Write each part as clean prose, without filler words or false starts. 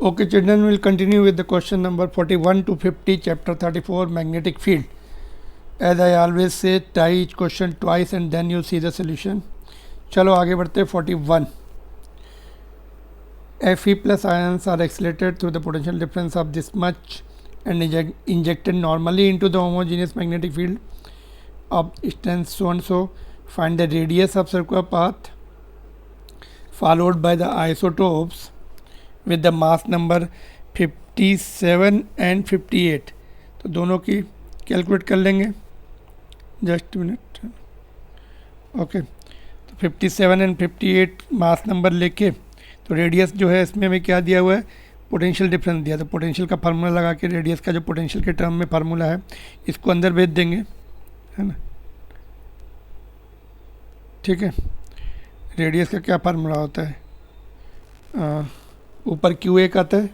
Okay, children, will continue with the question number 41 to 50, chapter 34, magnetic field. As I always say, try each question twice and then you'll see the solution. चलो आगे बढ़ते हैं 41. Fe plus ions are accelerated through the potential difference of this much and injected normally into the homogeneous magnetic field of distance so and so. Find the radius of circular path followed by the isotopes with the mass number 57 and 58. तो दोनों की calculate कर लेंगे. Just minute. Okay, तो 57 and 58 mass number लेके, तो radius जो है इसमें हमें क्या दिया हुआ है, पोटेंशियल डिफरेंस दिया. तो पोटेंशियल का फार्मूला लगा के रेडियस का जो पोटेंशियल के टर्म में फार्मूला है इसको अंदर भेज देंगे, है ना. ठीक है, रेडियस का क्या फार्मूला होता है, ऊपर क्यू एक आता है,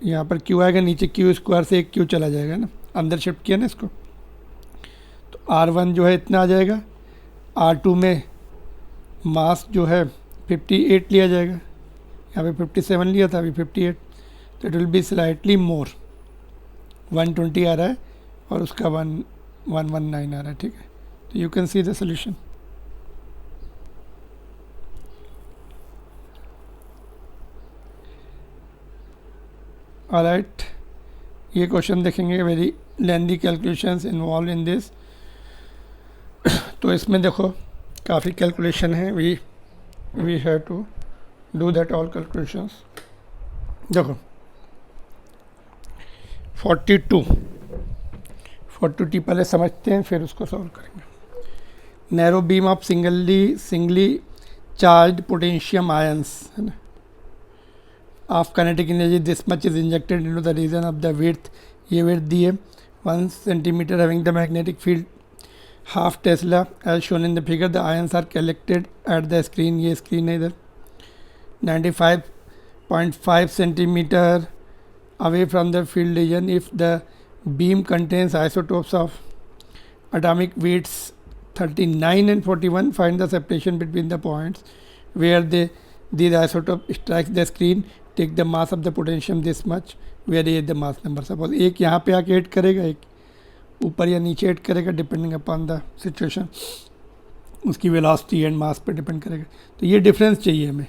यहाँ पर क्यू आएगा, नीचे क्यू स्क्वायर से एक क्यू चला जाएगा ना, अंदर शिफ्ट किया ना इसको. तो R1 जो है इतना आ जाएगा, R2 में मास जो है 58 लिया जाएगा, यहाँ पे 57 लिया था, अभी 58, तो it will be slightly more. 120 आ रहा है और उसका 119 आ रहा है. ठीक है, तो you can see the solution. Alright, ये क्वेश्चन देखेंगे. Very lengthy calculations involve in this. तो इसमें देखो काफ़ी कैलकुलेशन है. We have to do that all calculations. देखो 42 पहले समझते हैं, फिर उसको सॉल्व करेंगे. Narrow beam of singly charged potassium ions, है ना, of kinetic energy this much is injected into the region of the width. ये विड्थ दी है 1 centimetre having the magnetic field half tesla as shown in the figure. The ions are collected at the screen, ये screen है इधर, 95.5 centimetre away from the field region. If the beam contains isotopes of atomic weights 39 and 41, find the separation between the points where these isotopes strike the screen. Take the mass of the potentium this much, where is the mass number. Suppose एक यहाँ पे आके add करेगा, एक ऊपर या नीचे add करेगा, डिपेंडिंग अपॉन द सिचुएशन, उसकी वेलोसिटी एंड मास पे डिपेंड करेगा. तो ये डिफरेंस चाहिए हमें.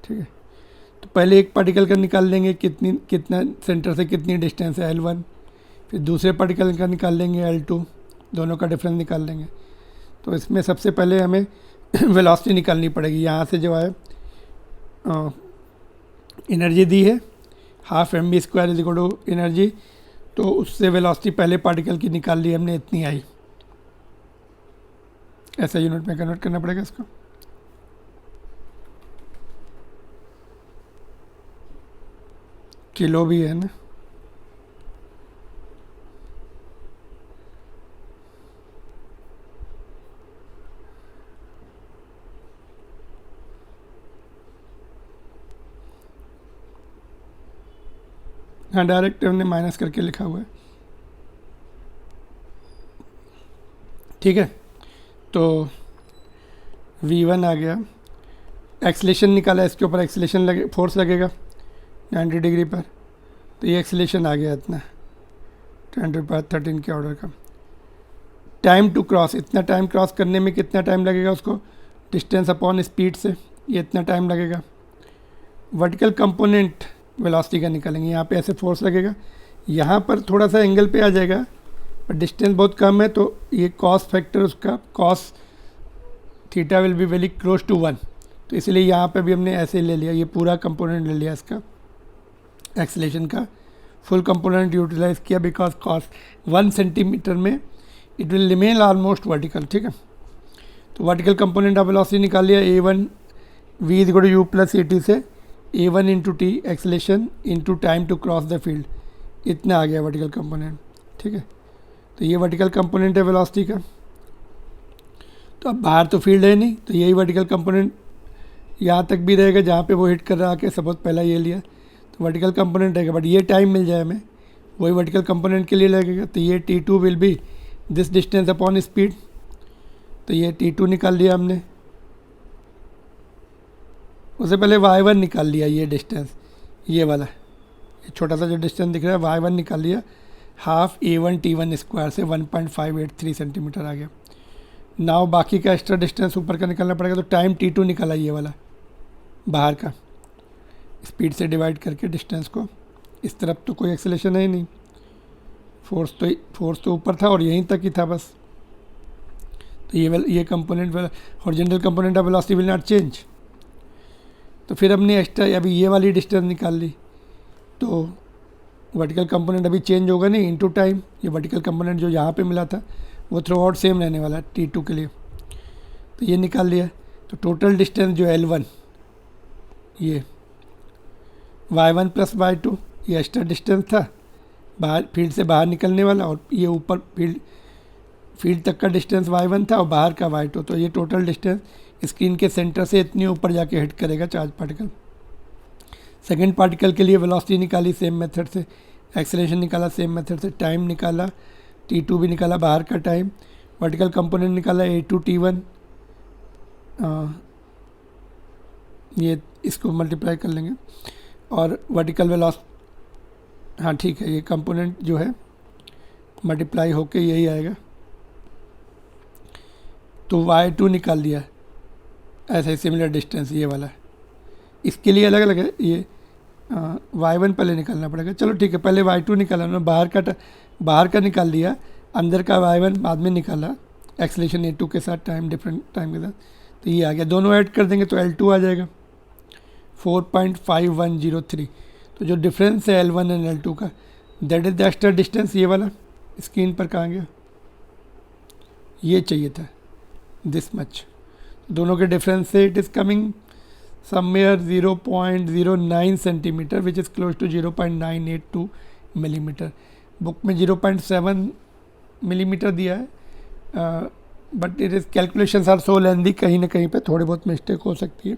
ठीक है, तो पहले एक पार्टिकल का निकाल लेंगे कितना सेंटर से कितनी डिस्टेंस है L1, फिर दूसरे पार्टिकल का निकाल लेंगे L2, दोनों का डिफरेंस निकाल लेंगे. तो इसमें सबसे पहले हमें वेलोसिटी निकालनी पड़ेगी. यहाँ से जो है एनर्जी दी है half mv square is equal to energy, तो उससे वेलोसिटी पहले पार्टिकल की निकाल ली हमने, इतनी आई. ऐसा यूनिट में कन्वर्ट करना पड़ेगा इसको. किलो भी है ना, हाँ डायरेक्ट हमने माइनस करके लिखा हुआ है. ठीक है, तो V1 आ गया. एक्सेलेरेशन निकाला, इसके ऊपर एक्सेलेरेशन फोर्स लगेगा 90 डिग्री पर, तो ये एक्सेलेरेशन आ गया इतना 10⁻13 के ऑर्डर का. टाइम टू क्रॉस, इतना टाइम क्रॉस करने में कितना टाइम लगेगा उसको, डिस्टेंस अपॉन स्पीड से ये इतना टाइम लगेगा. वर्टिकल कंपोनेंट वेलोसिटी का निकालेंगे. यहाँ पे ऐसे फोर्स लगेगा, यहाँ पर थोड़ा सा एंगल पे आ जाएगा, पर डिस्टेंस बहुत कम है, तो ये कॉस फैक्टर उसका cos theta will be very close to 1. तो इसलिए यहाँ पे भी हमने ऐसे ले लिया, ये पूरा कंपोनेंट ले लिया इसका, एक्सेलेरेशन का फुल कंपोनेंट यूटिलाइज किया, बिकॉज कॉस 1 सेंटीमीटर में it will remain almost vertical. ठीक है, तो वर्टिकल कंपोनेंट ऑफ वेलोसिटी निकाल लिया. A1 v is equal to u plus at से A1 into t acceleration into time to cross the field, इतना आ गया वर्टिकल कंपोनेंट. ठीक है, तो ये वर्टिकल कंपोनेंट है वेलोसिटी का. तो अब बाहर तो फील्ड है नहीं, तो यही वर्टिकल कंपोनेंट यहाँ तक भी रहेगा जहाँ पे वो हिट कर रहा आके. सपोज पहला ये लिया, तो वर्टिकल कंपोनेंट रहेगा, बट ये टाइम मिल जाए हमें, वही वर्टिकल कंपोनेंट के लिए लगेगा. तो ये T2 will be this distance upon speed. तो ये T2 निकाल लिया हमने. उससे पहले y1 निकाल लिया, ये डिस्टेंस, ये वाला, ये छोटा सा जो डिस्टेंस दिख रहा है y1 निकाल लिया, हाफ a1 t1 स्क्वायर से 1.583 सेंटीमीटर आ गया। नाउ बाकी का एक्स्ट्रा डिस्टेंस ऊपर का निकालना पड़ेगा, तो टाइम t2 निकाला ये वाला बाहर का, स्पीड से डिवाइड करके डिस्टेंस को। इस तरफ तो कोई एक्सेलेरेशन है ही नहीं, फोर्स तो ऊपर था और यहीं तक ही था बस। तो ये component horizontal component of velocity will not change. तो फिर हमने एक्स्ट्रा अभी ये वाली डिस्टेंस निकाल ली, तो वर्टिकल कंपोनेंट अभी चेंज होगा नहीं इनटू टाइम। ये वर्टिकल कंपोनेंट जो यहाँ पे मिला था वो थ्रू आउट सेम रहने वाला है t2 के लिए। तो ये निकाल लिया, तो टोटल डिस्टेंस जो L1, ये y1 प्लस y2, ये एक्स्ट्रा डिस्टेंस था बाहर, फील्ड से बाहर निकलने वाला, और ये ऊपर फील्ड तक का डिस्टेंस y1 था और बाहर का y2। तो ये टोटल डिस्टेंस स्क्रीन के सेंटर से इतनी ऊपर जाके हिट करेगा चार्ज पार्टिकल। सेकेंड पार्टिकल के लिए वेलोसिटी निकाली सेम मेथड से, एक्सेलरेशन निकाला सेम मेथड से, टाइम निकाला, t2 भी निकाला बाहर का टाइम, वर्टिकल कंपोनेंट निकाला a2 t1, ये इसको मल्टीप्लाई कर लेंगे, और वर्टिकल वेलोसिटी, हाँ ठीक है, ये कंपोनेंट जो है मल्टीप्लाई होके यही आएगा। तो y2 निकाल लिया, ऐसा ही सिमिलर डिस्टेंस ये वाला है, इसके लिए अलग अलग है। ये y1 पहले निकालना पड़ेगा, चलो ठीक है, पहले y2 निकाला ना, बाहर का निकाल लिया, अंदर का y1 बाद में निकाला, एक्सेलरेशन a2 के साथ, टाइम डिफरेंट टाइम के साथ। तो ये आ गया, दोनों ऐड कर देंगे तो L2 आ जाएगा 4.5103। तो जो डिफरेंस है L1 एंड L2 का, that is the extra distance. ये वाला स्क्रीन पर कहाँ गया, ये चाहिए था, दिस मच। दोनों के डिफरेंस से it is coming somewhere 0.09 centimetre, which is close to 0.982 millimetre. Book में 0.7 मिलीमीटर दिया है, but it is calculations are so lengthy, कहीं ना कहीं पे थोड़ी बहुत मिस्टेक हो सकती है।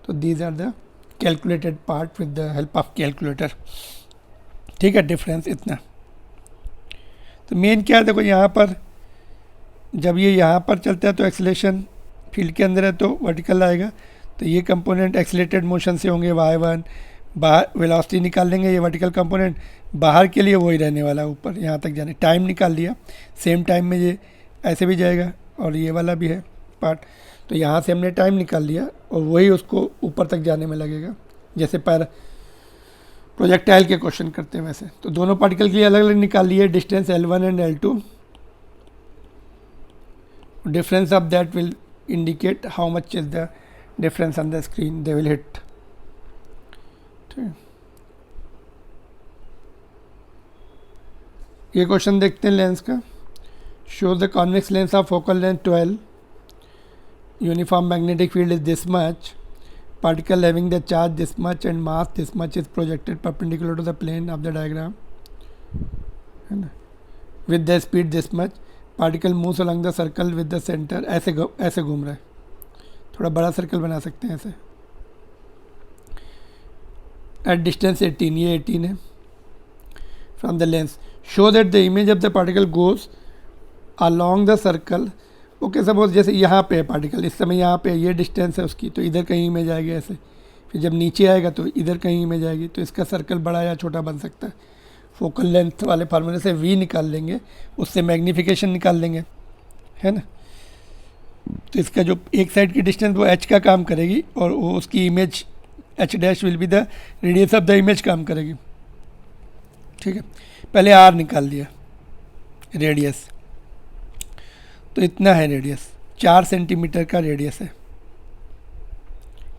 तो these are the calculated part with the help of calculator. ठीक है, डिफरेंस इतना। तो मेन क्या है, देखो यहाँ पर जब ये यहाँ पर चलता है तो एक्सेलरेशन फील्ड के अंदर है तो वर्टिकल आएगा, तो ये कंपोनेंट एक्सेलरेटेड मोशन से होंगे y1, बाहर वेलोसिटी निकाल लेंगे, ये वर्टिकल कंपोनेंट बाहर के लिए वही रहने वाला है, ऊपर यहाँ तक जाने। टाइम निकाल लिया, सेम टाइम में ये ऐसे भी जाएगा और ये वाला भी है पार्ट, तो यहाँ से हमने टाइम निकाल लिया और वही उसको ऊपर तक जाने में लगेगा, जैसे प्रोजेक्टाइल के क्वेश्चन करते हैं वैसे। तो दोनों पार्टिकल के लिए अलग अलग निकाल लिए distance L1 and L2। Difference of that will indicate how much is the difference on the screen they will hit। ये क्वेश्चन देखते हैं लेंस का। Show the convex lens of focal length 12, uniform magnetic field is this much, particle having the charge this much and mass this much is projected perpendicular to the plane of the diagram, है ना, with the speed this much, particle moves along the circle with the centre, ऐसे घूम रहा है, थोड़ा बड़ा circle बना सकते हैं ऐसे। एट डिस्टेंस 18, ये 18 है from the lens. Show that the image of the particle goes along the circle. Okay, suppose जैसे यहाँ पे है पार्टिकल, इस समय यहाँ पे ये डिस्टेंस है उसकी, तो इधर कहीं इमेज आएगी ऐसे, फिर जब नीचे आएगा तो इधर कहीं इमेज आएगी, तो इसका सर्कल बड़ा या छोटा बन सकता है। फोकल लेंथ वाले फार्मूले से v निकाल लेंगे, उससे मैग्नीफिकेशन निकाल लेंगे, है ना। तो इसका जो एक साइड की डिस्टेंस वो h का काम करेगी और वो उसकी image h dash will be the radius of the image काम करेगी। ठीक है, पहले r निकाल लिया रेडियस, तो इतना है रेडियस, 4 सेंटीमीटर का रेडियस है,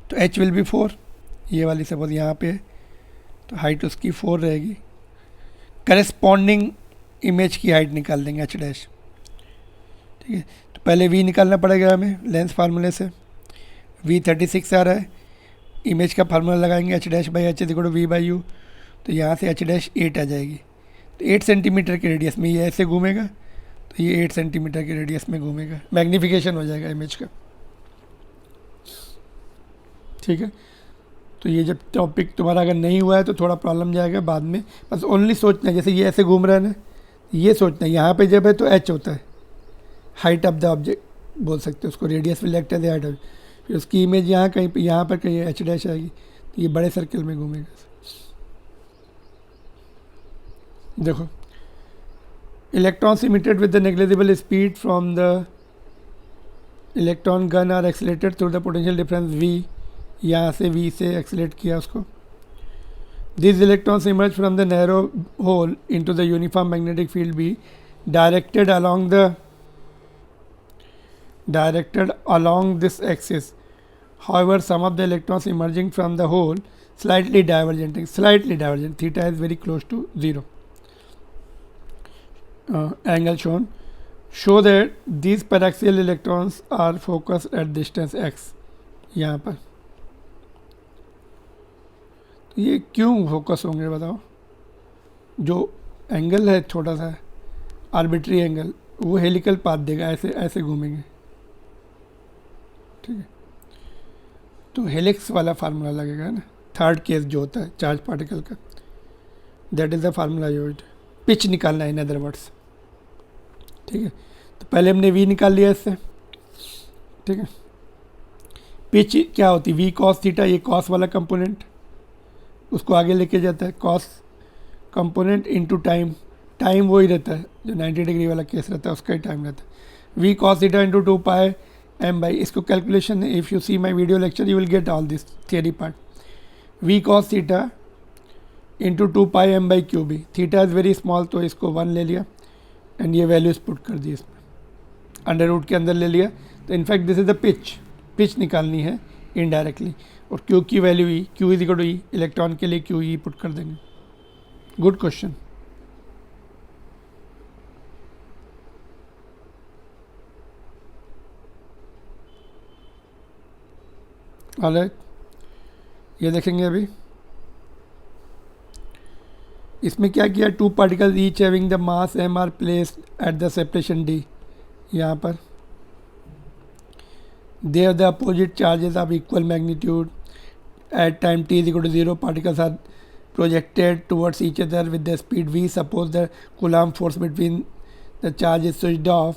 तो h विल बी 4। ये वाली सपोज यहाँ पे है तो हाइट उसकी 4 रहेगी। करेस्पॉन्डिंग इमेज की हाइट निकाल लेंगे h डैश। ठीक है, तो पहले v निकालना पड़ेगा हमें लेंस फार्मूले से, v 36 आ रहा है, इमेज का फार्मूला लगाएंगे h dash by h equal to v by u, तो यहाँ से h डैश 8 आ जाएगी। तो 8 सेंटीमीटर के रेडियस में ये ऐसे घूमेगा, तो ये 8 सेंटीमीटर के रेडियस में घूमेगा, मैग्नीफिकेशन हो जाएगा इमेज का। ठीक है, तो ये जब टॉपिक तुम्हारा अगर नहीं हुआ है तो थोड़ा प्रॉब्लम जाएगा बाद में, बस ओनली सोचना है, जैसे ये ऐसे घूम रहा है ना, ये सोचना है यहाँ पे जब है तो h होता है, हाइट ऑफ द ऑब्जेक्ट बोल सकते हो उसको, radius will act as height of, फिर उसकी इमेज यहाँ कहीं पे, यहाँ पर कहीं एच डैश आएगी, तो ये बड़े सर्कल में घूमेगा। देखो, electrons emitted with the negligible speed from the electron gun are accelerated through the potential difference v, यहाँ से v से एक्सलेट किया उसको। These electrons emerge from the narrow hole into the uniform magnetic field B, directed along this axis. However, some of the electrons emerging from the hole slightly divergent, theta is very close to 0. Angle shown show that these paraxial electrons are focused at distance x. यहाँ पर ये क्यों focus होंगे बताओ? जो angle है छोटा सा आर्बिट्री एंगल, वो हेलिकल पाथ देगा, ऐसे ऐसे घूमेंगे, ठीक है। तो हेलिक्स वाला फार्मूला लगेगा ना, थर्ड केस जो होता है चार्ज पार्टिकल का, that is the formula used. Pitch निकालना है इन अदर वर्ड्स, ठीक है। तो पहले हमने वी निकाल लिया इससे, ठीक है। पिच क्या होती है? वी कॉस थीटा, ये कॉस वाला कंपोनेंट उसको आगे लेके जाता है, cos component into time, time वही रहता है जो 90 डिग्री वाला केस रहता है, उसका ही टाइम रहता है। V cos theta into 2 pi m by, इसको कैलकुलेशन है, if you see my video lecture you will get all this theory part. V cos theta into 2 pi m by q B, theta is very small तो इसको 1 ले लिया and ये values put कर दी इसमें, under root के अंदर ले लिया। तो in fact this is the pitch निकालनी है इनडायरेक्टली, और क्यू की value e, q is equal to e, electron के लिए क्यू ई पुट कर देंगे। Good question. ऑलराइट, ये देखेंगे अभी इसमें क्या किया, 2 particles each having the mass m are placed at the separation d, यहाँ पर they have the opposite charges of equal magnitude at time t is equal to 0, particles are projected towards each other with the speed v. Suppose the Coulomb force between the charge is switched off,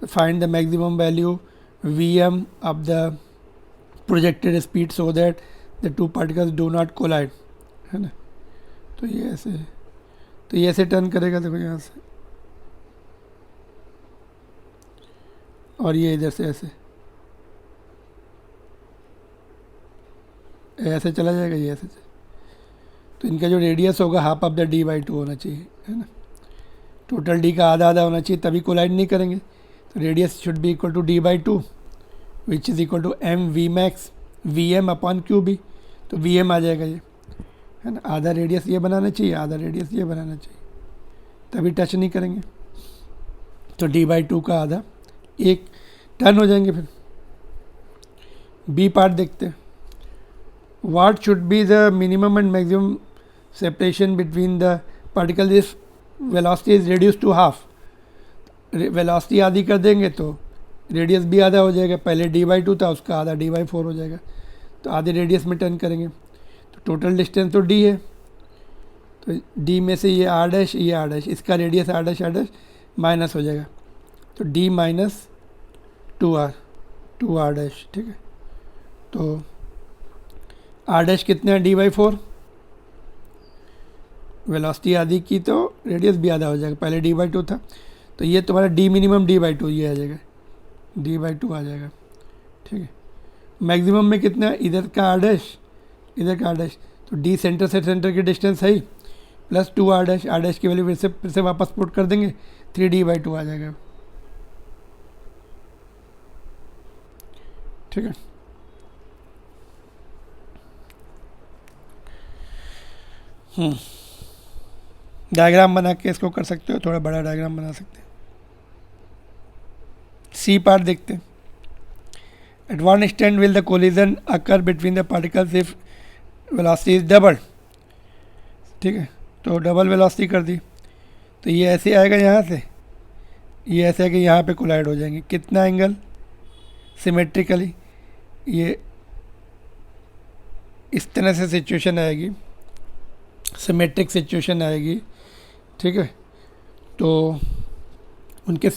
find the maximum value vm of the projected speed so that the 2 particles do not collide, है ना। तो ये ऐसे turn करेगा, देखो यहाँ से, और ये इधर से ऐसे चला जाएगा, ये ऐसे। तो इनका जो रेडियस होगा half of the d by 2 होना चाहिए, है ना। टोटल d का आधा आधा होना चाहिए, तभी कोलाइड नहीं करेंगे। तो radius should be equal to d by 2 which is equal to m v max v m upon q B. तो वी एम आ जाएगा ये, है ना। आधा रेडियस ये बनाना चाहिए, आधा रेडियस ये बनाना चाहिए, तभी टच नहीं करेंगे। तो d बाई 2 का आधा एक टर्न हो जाएंगे। फिर बी पार्ट देखते हैं। What should be the minimum and maximum separation between the particles if velocity is reduced to half? Velocity आधी कर देंगे तो रेडियस भी आधा हो जाएगा। पहले d बाई 2 था, उसका आधा d बाई 4 हो जाएगा। तो आधे रेडियस में टर्न करेंगे। तो टोटल डिस्टेंस तो d है, तो d में से ये r डैश, ये r डैश, इसका रेडियस r डैश माइनस हो जाएगा। तो d माइनस 2r डैश, ठीक है। तो r डैश कितने हैं, d बाई 4, वेलोसिटी आधी की तो रेडियस भी आधा हो जाएगा। पहले d बाई 2 था, तो ये तुम्हारा d मिनिमम d बाई 2 ये आ जाएगा, d बाई 2 आ जाएगा, ठीक है। मैक्सिमम में कितना है, इधर का r डैश, इधर का r डैश, तो d सेंटर से सेंटर की डिस्टेंस है ही, प्लस 2r डैश की वैल्यू फिर से वापस पुट कर देंगे, 3d बाई 2 आ जाएगा, ठीक है। डायग्राम बना के इसको कर सकते हो, थोड़ा बड़ा डायग्राम बना सकते हैं। सी पार्ट देखते हैं। At one extent will the collision occur between the particles if velocity is double, ठीक है। तो डबल वेलोसिटी कर दी, तो ये ऐसे आएगा, यहाँ से ये ऐसे आएगा, यहाँ पे कोलाइड हो जाएंगे। कितना एंगल, सिमेट्रिकली, ये इस तरह से सिचुएशन आएगी, सिमेट्रिक सिचुएशन आएगी, ठीक है। तो उनके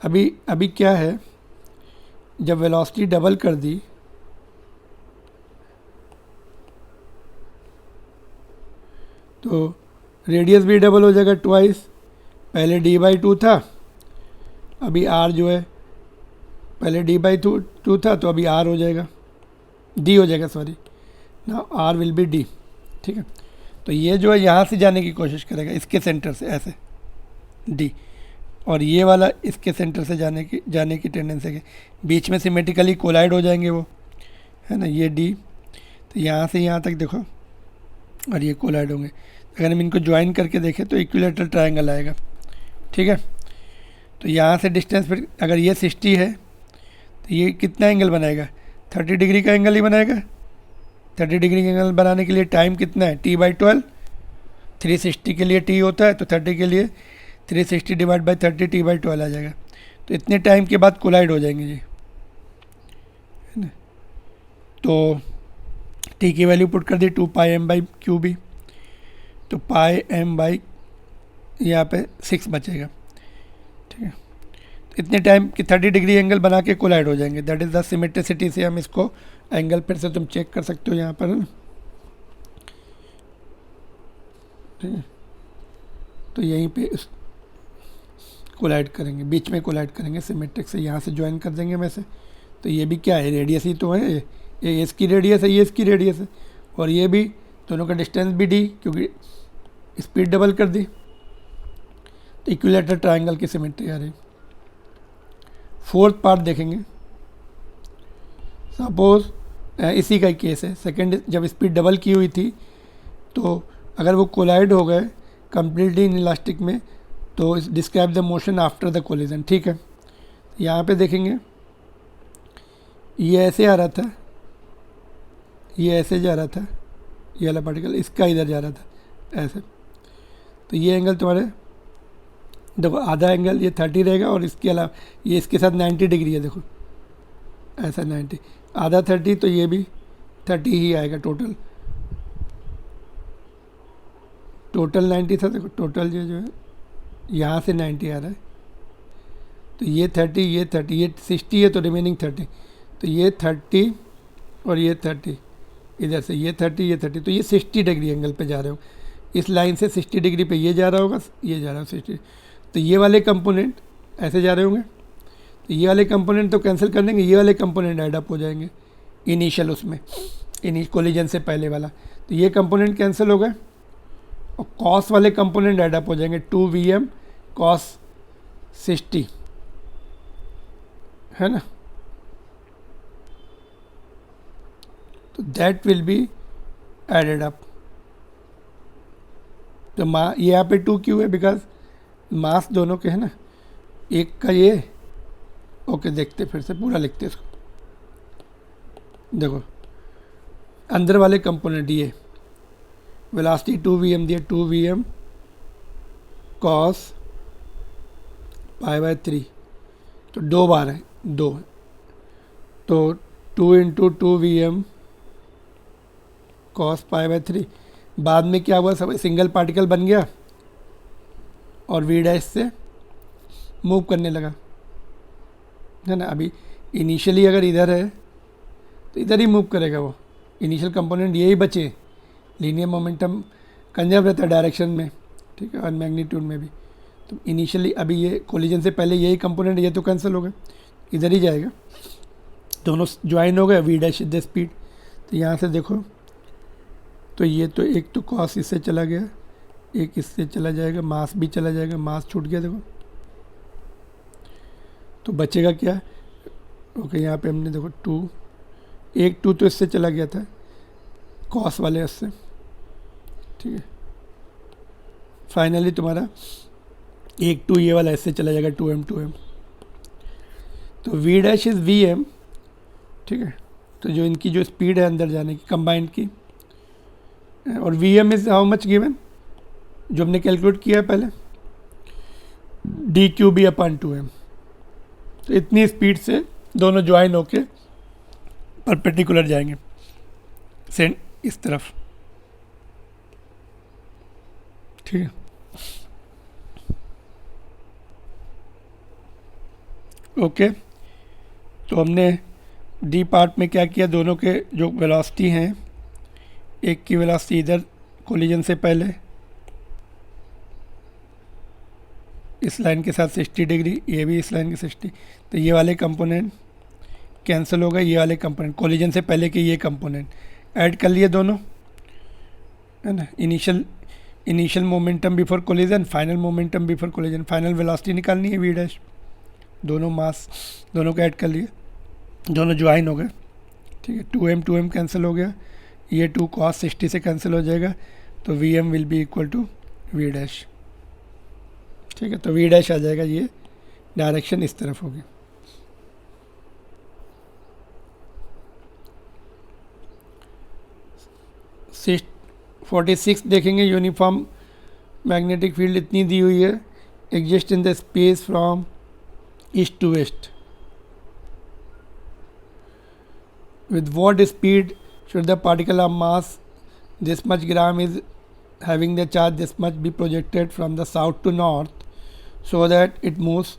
अभी क्या है, जब वेलोसिटी डबल कर दी तो रेडियस भी डबल हो जाएगा ट्वाइस, पहले d/2 था, अभी r जो है, पहले d/2 था तो अभी r हो जाएगा, d हो जाएगा सॉरी, ना r विल बी d। ठीक है, तो ये जो है यहाँ से जाने की कोशिश करेगा, इसके सेंटर से ऐसे d, और ये वाला इसके सेंटर से जाने की टेंडेंसी है, बीच में सिमेट्रिकली कोलाइड हो जाएंगे वो, है ना, ये d, तो यहाँ से यहाँ तक देखो, और ये कोलाइड होंगे। अगर हम इनको ज्वाइन करके देखें तो इक्विलेटरल ट्रायंगल आएगा। ठीक है, तो यहाँ से डिस्टेंस फिर अगर ये 60 है तो ये कितना एंगल बनाएगा, 30 डिग्री का एंगल ही बनाएगा। 30 डिग्री का एंगल बनाने के लिए टाइम कितना है, t/12, 360 के लिए t होता है तो 30 के लिए 360 डिवाइड बाई 30 t/12 आ जाएगा। तो इतने टाइम के बाद कोलाइड हो जाएंगे जी, है ना। तो t की वैल्यू पुट कर दी 2πm/qb, तो πm/ यहाँ पे 6 बचेगा। ठीक है, तो इतने टाइम कि 30 डिग्री एंगल बना के कोलाइड हो जाएंगे। दैट इज़ द सिमेट्रिसिटी से हम इसको एंगल फिर से तुम चेक कर सकते हो यहाँ पर, है ना। ठीक है, तो यहीं पे कोलाइड करेंगे, बीच में कोलाइड करेंगे सिमेट्रिक से, यहाँ से ज्वाइन कर देंगे वैसे। तो ये भी क्या है, रेडियस ही तो है, ये इसकी रेडियस है, ये इसकी रेडियस है, और ये भी, दोनों का डिस्टेंस भी d, क्योंकि स्पीड डबल कर दी। तो इक्विलेटरल ट्रायंगल की सिमेट्री आ रही। फोर्थ पार्ट देखेंगे, सपोज इसी का ही केस है, सेकंड जब स्पीड डबल की हुई थी तो अगर वो कोलाइड हो गए कंप्लीटली इन इलास्टिक में, तो describe the motion after the collision. ठीक है, यहाँ पे देखेंगे ये ऐसे आ रहा था, ये ऐसे जा रहा था, ये वाला पार्टिकल इसका इधर जा रहा था ऐसे, तो ये एंगल तुम्हारे देखो, आधा एंगल ये 30 रहेगा, और इसके अलावा ये इसके साथ 90 डिग्री है, देखो ऐसा 90, आधा 30, तो ये भी 30 ही आएगा टोटल। टोटल 90 था, देखो टोटल ये जो है यहाँ से 90 आ रहा है, तो ये 30, ये 30, ये 60 है, तो रिमेनिंग 30, तो ये 30 और ये 30, इधर से ये 30, ये 30, तो ये 60 डिग्री एंगल पे जा रहे हो, इस लाइन से 60 डिग्री पे ये जा रहा होगा, ये जा रहा होगा 60, तो ये वाले कंपोनेंट ऐसे जा रहे होंगे, तो ये वाले कंपोनेंट तो कैंसिल कर देंगे, ये वाले कंपोनेंट ऐड अप हो जाएंगे इनिशियल उसमें, कोलिजन से पहले वाला, तो ये कंपोनेंट कैंसिल हो गए, और कॉस वाले कंपोनेंट ऐड अप हो जाएंगे, 2Vm cos 60, है ना। तो that will be added up. तो ये यहाँ पे 2 क्यों है, बिकॉज मास दोनों के है ना, एक का ये, ओके देखते फिर से पूरा लिखते इसको, देखो अंदर वाले कंपोनेंट ये वेलोसिटी 2Vm दिया, 2Vm cos π/3, तो 2 बार है, 2, तो 2 × 2Vm cos π/3, बाद में क्या हुआ, सब सिंगल पार्टिकल बन गया और V' से मूव करने लगा, है ना। अभी इनिशियली अगर इधर है तो इधर ही मूव करेगा वो, इनिशियल कंपोनेंट यही बचे, लीनियर मोमेंटम कंजर्व रहता है डायरेक्शन में, ठीक है, और मैग्नीट्यूड में भी। तो इनिशियली अभी ये कोलिजन से पहले यही कंपोनेंट, ये तो कैंसिल हो गए, इधर ही जाएगा, दोनों ज्वाइन हो गए, V' इज द स्पीड। तो यहाँ से देखो, तो ये तो एक तो कॉस इससे चला गया, एक इससे चला जाएगा, मास भी चला जाएगा, मास छूट गया देखो, तो बचेगा क्या, ओके यहाँ पे हमने देखो 2, एक 2 तो इससे चला गया था कॉस वाले इससे, ठीक है। फाइनली तुम्हारा एक 2 ये वाला इससे चला जाएगा 2m, तो V' इज़ Vm, ठीक है। तो जो इनकी जो स्पीड है अंदर जाने की कंबाइंड की, और Vm is how much given, जो हमने कैलकुलेट किया पहले, dQb/2m। तो इतनी स्पीड से दोनों ज्वाइन होके परपेंडिकुलर जाएंगे सेंट इस तरफ, ठीक है। ओके, तो हमने डी पार्ट में क्या किया, दोनों के जो वेलोसिटी हैं, एक की वेलोसिटी इधर कोलिजन से पहले इस लाइन के साथ 60 डिग्री, ये भी इस लाइन के 60, तो ये वाले कंपोनेंट कैंसिल हो गए, ये वाले कंपोनेंट कोलिजन से पहले के ये कंपोनेंट ऐड कर लिए दोनों, है ना। Initial momentum before collision, final momentum before collision, final velocity निकालनी है वी डैश, दोनों मास दोनों को ऐड कर लिए, दोनों ज्वाइन हो गए, ठीक है। 2m कैंसिल हो गया, ये 2 cos 60 से कैंसिल हो जाएगा, तो Vm will be equal to v dash, ठीक है। तो वी डैश आ जाएगा, ये डायरेक्शन इस तरफ होगी। सिक्स 46 देखेंगे, यूनिफॉर्म मैग्नेटिक फील्ड इतनी दी हुई है, exist in the space from east to west, with what speed should the particle of mass this much gram is having the charge this much be projected from the south to north so that it moves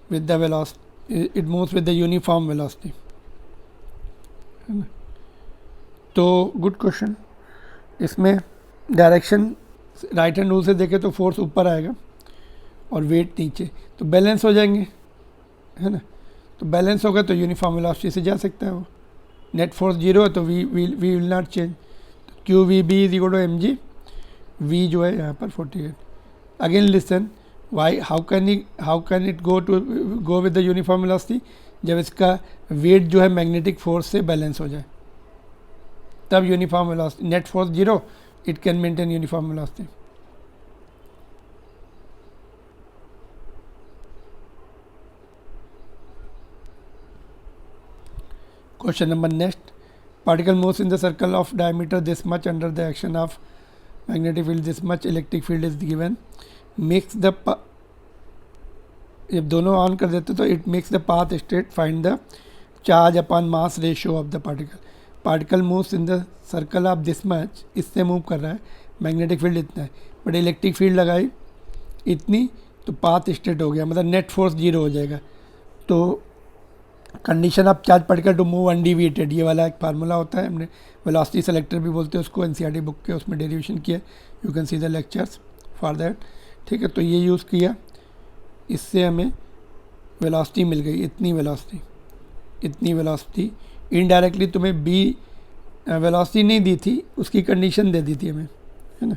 with the velocity, it moves with the uniform velocity, है ना। तो good question, इसमें direction right hand rule से देखें तो force ऊपर आएगा और वेट नीचे, तो बैलेंस हो जाएंगे, है ना। तो बैलेंस होगा तो यूनिफॉर्म वेलोसिटी से जा सकता है वो। नेट फोर्स जीरो है तो v will not change, q v B is equal to m g, v जो है यहाँ पर 48। Again listen, why how can it go with the uniform velocity, जब इसका वेट जो है मैग्नेटिक फोर्स से बैलेंस हो जाए, तब uniform velocity, net force zero, it can maintain uniform velocity. Question number next, particle moves in the circle of diameter this much under the action of magnetic field this much, electric field is given, makes the जब दोनों on कर देते तो it makes the path straight, find the charge upon mass ratio of the particle. Particle moves in the circle of this much, इससे move कर रहा है, magnetic field इतना है, बट इलेक्ट्रिक फील्ड लगाई इतनी, तो पाथ स्ट्रेट हो गया, मतलब नेट फोर्स जीरो हो जाएगा। तो condition of charge particle to move undeviated, ये वाला एक फार्मूला होता है, हमने वेलोसिटी सेलेक्टर भी बोलते हैं उसको, एनसीईआरटी बुक के उसमें डेरिवेशन किया, you can see the lectures for that, ठीक है। तो ये यूज़ किया, इससे हमें वेलोसिटी मिल गई, इतनी वेलोसिटी। इनडायरेक्टली तुम्हें बी वेलोसिटी नहीं दी थी, उसकी कंडीशन दे दी थी हमें, है ना।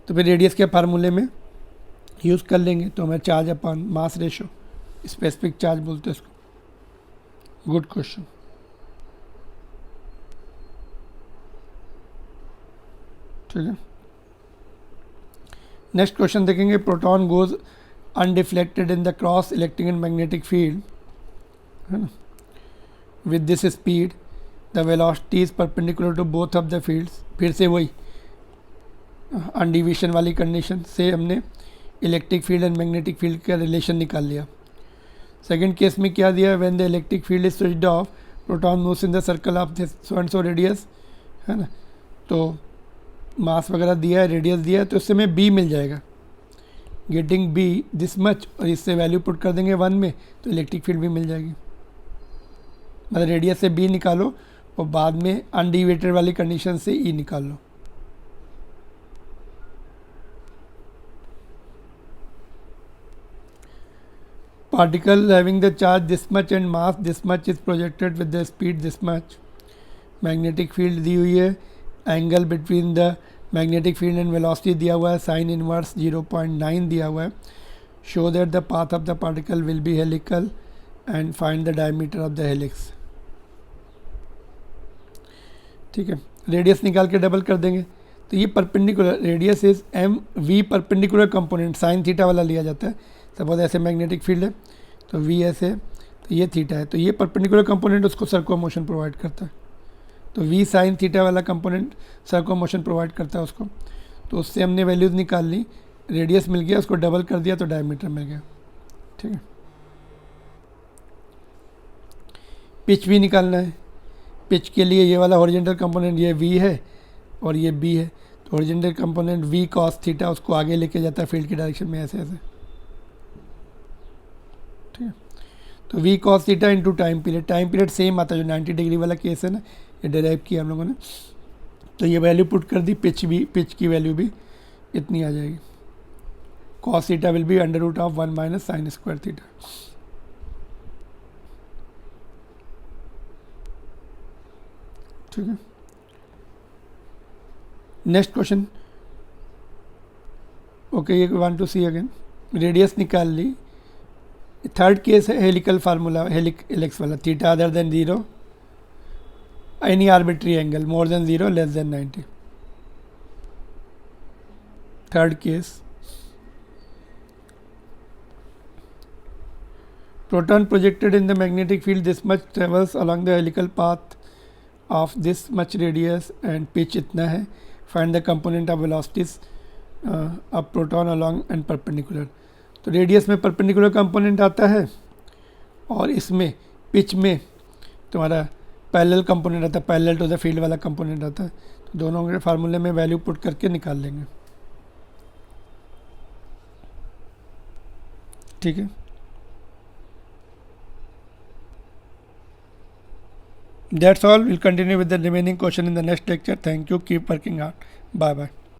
तो फिर रेडियस के फार्मूले में यूज़ कर लेंगे, तो हमें charge upon mass ratio, specific charge बोलते हैं उसको। Good question. ठीक है, नेक्स्ट क्वेश्चन देखेंगे, proton goes undeflected in the cross electric and magnetic field, है ना, with this speed the velocity is perpendicular to both of the fields. फिर से वही अनडिविएशन वाली कंडीशन से हमने electric field and magnetic field का रिलेशन निकाल लिया। सेकेंड केस में क्या दिया, when the electric field is switched off, proton moves in the circle of this so and so radius, है ना। तो मास वगैरह दिया है, रेडियस दिया है, तो इससे हमें बी मिल जाएगा, गेटिंग बी दिस मच, और इससे वैल्यू पुट कर देंगे 1 में, तो इलेक्ट्रिक फील्ड भी मिल जाएगी। मतलब रेडियस से बी निकालो और बाद में अनडिविएटेड वाली कंडीशन से ई निकाल लो। Particle having the charge this much and mass this much is projected with the speed this much. Magnetic field दी हुई है, angle between the magnetic field and velocity दिया हुआ है, साइन इनवर्स 0.9 दिया हुआ है। Show that the path of the particle will be helical and find the diameter of the helix. ठीक है, रेडियस निकाल के डबल कर देंगे, तो ये perpendicular radius is m v perpendicular component, sine theta वाला लिया जाता है। सपोज ऐसे मैग्नेटिक फील्ड है तो वी ऐसे, तो ये थीटा है, तो ये परपेंडिकुलर कंपोनेंट उसको सर्कुलर मोशन प्रोवाइड करता है। तो वी साइन थीटा वाला कंपोनेंट सर्कुलर मोशन प्रोवाइड करता है उसको। तो उससे हमने वैल्यूज़ निकाल ली, रेडियस मिल गया, उसको डबल कर दिया तो डायमीटर मिल गया। ठीक है, पिच भी निकालना है। पिच के लिए ये वाला हॉरिजॉन्टल कंपोनेंट ये वी है और ये बी है, तो horizontal component we cos theta उसको आगे लेके जाता है फील्ड की डायरेक्शन में, ऐसे ऐसे। ठीक है, तो v cos theta into time period same आता है, जो 90 डिग्री वाला केस है ना, ये डेराइव किया हम लोगों ने। तो ये वैल्यू पुट कर दी, पिच की वैल्यू भी इतनी आ जाएगी। cos theta will be under root of 1 minus sin square theta. ठीक है. Next question. ओके, ये want to see again. Radius निकाल ली. थर्ड केस है हेलिकल फार्मूला, हेलिक्स वाला. Theta other than 0, any arbitrary angle more than 0 less than 90. Third case. Proton projected in the magnetic field this much travels along the helical path of this much radius and pitch इतना है. Find the component of velocities of proton along and perpendicular. तो radius में perpendicular component आता है और इसमें pitch में तुम्हारा पैरेलल कंपोनेंट आता है, पैरेलल टू द फील्ड वाला कंपोनेंट आता है. तो दोनों के फार्मूले में वैल्यू पुट करके निकाल लेंगे. ठीक है. That's all. We'll continue with the remaining question in the next lecture. Thank you. Keep working hard. Bye bye.